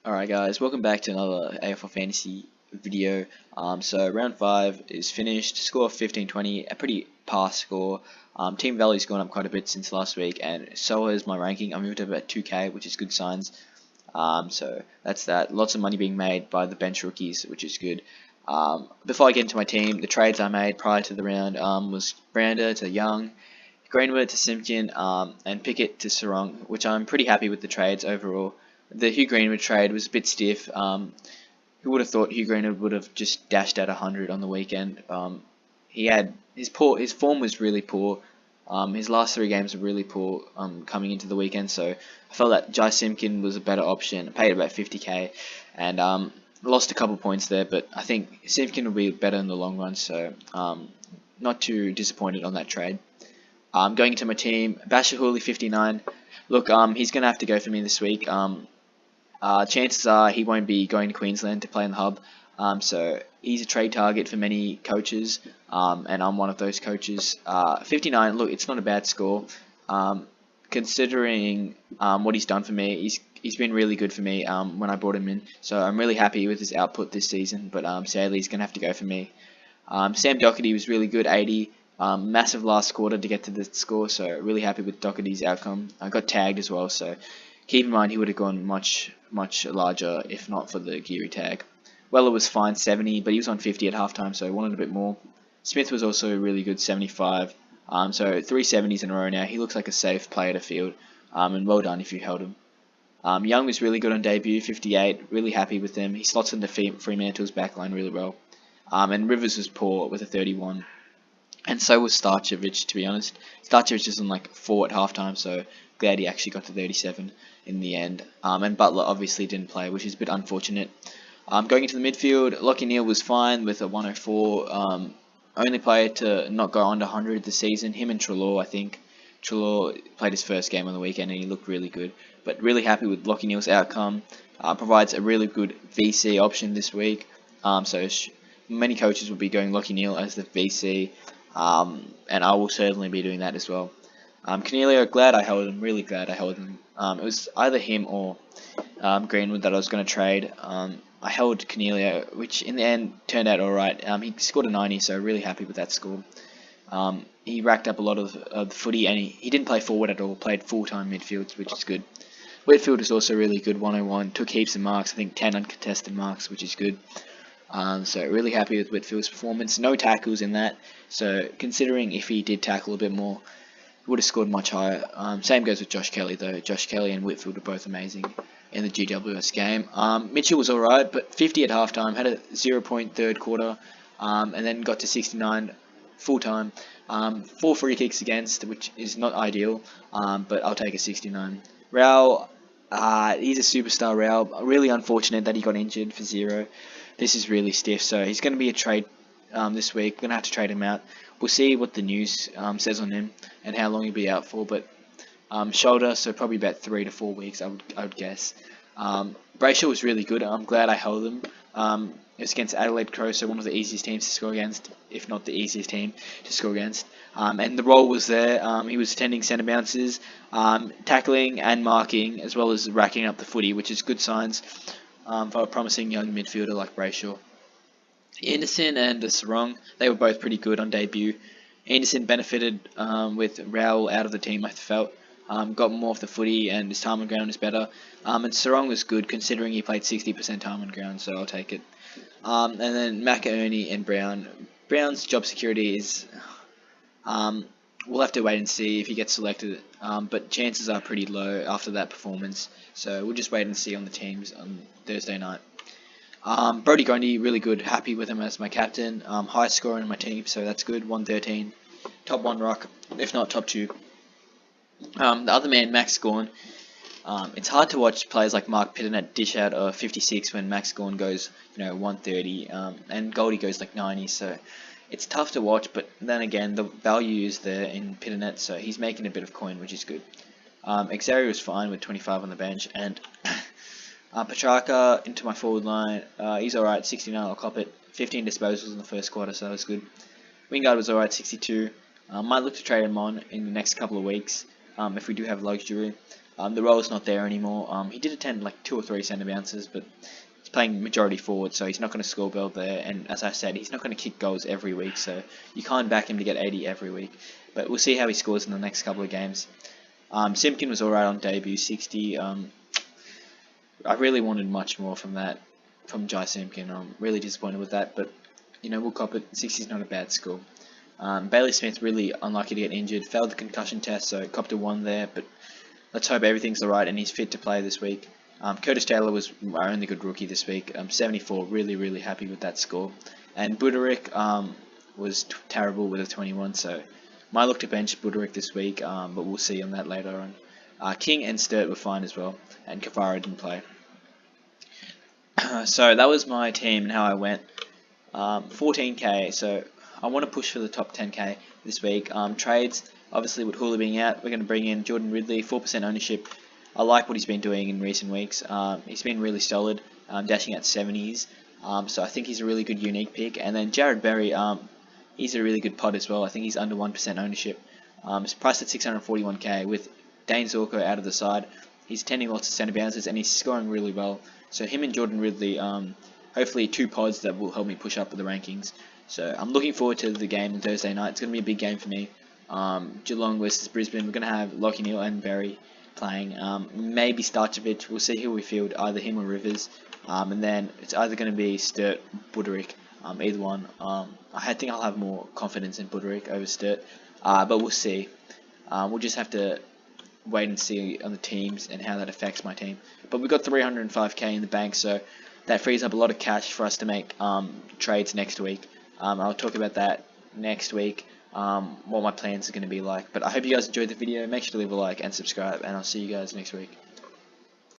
Alright guys, welcome back to another AFL Fantasy video. So round 5 is finished, score 15-20, a pretty pass score. Team value's gone up quite a bit since last week, and so has my ranking. I moved up about 2k, which is good signs. So that's that. Lots of money being made by the bench rookies, which is good. Before I get into my team, the trades I made prior to the round was Brander to Young, Greenwood to Simpkin, and Pickett to Sarong, which I'm pretty happy with the trades overall. The Hugh Greenwood trade was a bit stiff. Who would have thought Hugh Greenwood would have just dashed out 100 on the weekend? He had his form was really poor. His last 3 games were really poor coming into the weekend, so I felt that Jai Simpkin was a better option. I paid about 50k, and lost a couple points there, but I think Simpkin will be better in the long run, so not too disappointed on that trade. Going into my team, Basher Hooley 59. Look, he's going to have to go for me this week. Chances are he won't be going to Queensland to play in the hub, so he's a trade target for many coaches, and I'm one of those coaches. 59, look, it's not a bad score, considering what he's done for me. He's been really good for me when I brought him in, so I'm really happy with his output this season, but sadly he's going to have to go for me. Sam Doherty was really good, 80. Massive last quarter to get to the score, so really happy with Doherty's outcome. I got tagged as well, so keep in mind he would have gone much larger if not for the Geary tag. Weller was fine, 70, but he was on 50 at halftime, so I wanted a bit more. Smith was also really good, 75. So 3 70s in a row now. He looks like a safe player to field, and well done if you held him. Young was really good on debut, 58. Really happy with him. He slots into Fremantle's backline really well. And Rivers was poor with a 31. And so was Starchevich, to be honest. Starchevich is on like 4 at halftime, so glad he actually got to 37 in the end. And Butler obviously didn't play, which is a bit unfortunate. Going into the midfield, Lockie Neal was fine with a 104. Only player to not go under 100 this season. Him and Treloar, I think. Treloar played his first game on the weekend and he looked really good. But really happy with Lockie Neal's outcome. Provides a really good VC option this week. So many coaches will be going Lockie Neal as the VC. And I will certainly be doing that as well. Cornelio, glad I held him, really glad I held him. It was either him or Greenwood that I was going to trade. I held Cornelio, which in the end turned out alright. He scored a 90, so really happy with that score. He racked up a lot of the footy, and he didn't play forward at all, played full-time midfield, which is good. Whitfield is also really good, 101, took heaps of marks, I think 10 uncontested marks, which is good. So really happy with Whitfield's performance. No tackles in that, so considering if he did tackle a bit more, he would have scored much higher. Same goes with Josh Kelly though. Josh Kelly and Whitfield are both amazing in the GWS game. Mitchell was alright, but 50 at halftime, had a 0-point third quarter, and then got to 69 full time. 4 free kicks against, which is not ideal, but I'll take a 69. Rao, he's a superstar, Rao. Really unfortunate that he got injured for 0. This is really stiff, so he's going to be a trade this week. We're going to have to trade him out. We'll see what the news says on him and how long he'll be out for, but shoulder, so probably about 3 to 4 weeks, I would guess. Brayshaw was really good. I'm glad I held him. It was against Adelaide Crow, so one of the easiest teams to score against, if not the easiest team to score against. And the role was there. He was attending centre bounces, tackling and marking, as well as racking up the footy, which is good signs for a promising young midfielder like Brayshaw. Anderson and Sarong, they were both pretty good on debut. Anderson benefited with Rowell out of the team, I felt. Got more off the footy and his time on ground is better. And Sarong was good considering he played 60% time on ground, so I'll take it. And then McInerney and Brown. Brown's job security is... we'll have to wait and see if he gets selected, but chances are pretty low after that performance, so we'll just wait and see on the teams on Thursday night. Brodie Grundy, really good, happy with him as my captain, high scorer in my team, so that's good, 113, top 1 rock, if not top 2. The other man, Max Gawn, it's hard to watch players like Mark Pittonet dish out a 56 when Max Gawn goes, 130, and Goldie goes like 90, so it's tough to watch, but then again, the value is there in Pittonet, so he's making a bit of coin, which is good. Xavier was fine with 25 on the bench, and Petrarca into my forward line, he's alright, 69, I'll cop it. 15 disposals in the first quarter, so that's good. Wingard was alright, 62. Might look to trade him on in the next couple of weeks, if we do have luxury. The role's not there anymore. He did attend like 2 or 3 centre bounces, but he's playing majority forward, so he's not going to score well there. And as I said, he's not going to kick goals every week, so you can't back him to get 80 every week. But we'll see how he scores in the next couple of games. Simpkin was alright on debut, 60. I really wanted much more from Jai Simpkin. I'm really disappointed with that, but we'll cop it. 60 is not a bad score. Bailey Smith really unlucky to get injured, failed the concussion test, so copped a 1 there, but let's hope everything's alright and he's fit to play this week. Curtis Taylor was our only good rookie this week. 74, really happy with that score. And Buderick was terrible with a 21, so might look to bench Buderick this week, but we'll see on that later on. King and Sturt were fine as well, and Kafara didn't play. So that was my team and how I went. 14k, so I want to push for the top 10k this week. Trades, obviously with Hula being out, we're going to bring in Jordan Ridley, 4% ownership. I like what he's been doing in recent weeks. He's been really solid, dashing at 70s. So I think he's a really good unique pick. And then Jared Berry, he's a really good pod as well. I think he's under 1% ownership. He's priced at 641k with Dane Zorko out of the side. He's attending lots of centre bounces and he's scoring really well. So him and Jordan Ridley, hopefully 2 pods that will help me push up with the rankings. So I'm looking forward to the game on Thursday night. It's going to be a big game for me. Geelong versus Brisbane. We're going to have Lockie Neal and Berry playing. Maybe Starchevich. We'll see who we field, either him or Rivers. And then it's either going to be Sturt, Buderick, either one. I think I'll have more confidence in Buderick over Sturt, but we'll see. We'll just have to wait and see on the teams and how that affects my team. But we've got 305k in the bank, so that frees up a lot of cash for us to make trades next week. I'll talk about that next week, what my plans are going to be like. But I hope you guys enjoyed the video. Make sure to leave a like and subscribe, and I'll see you guys next week.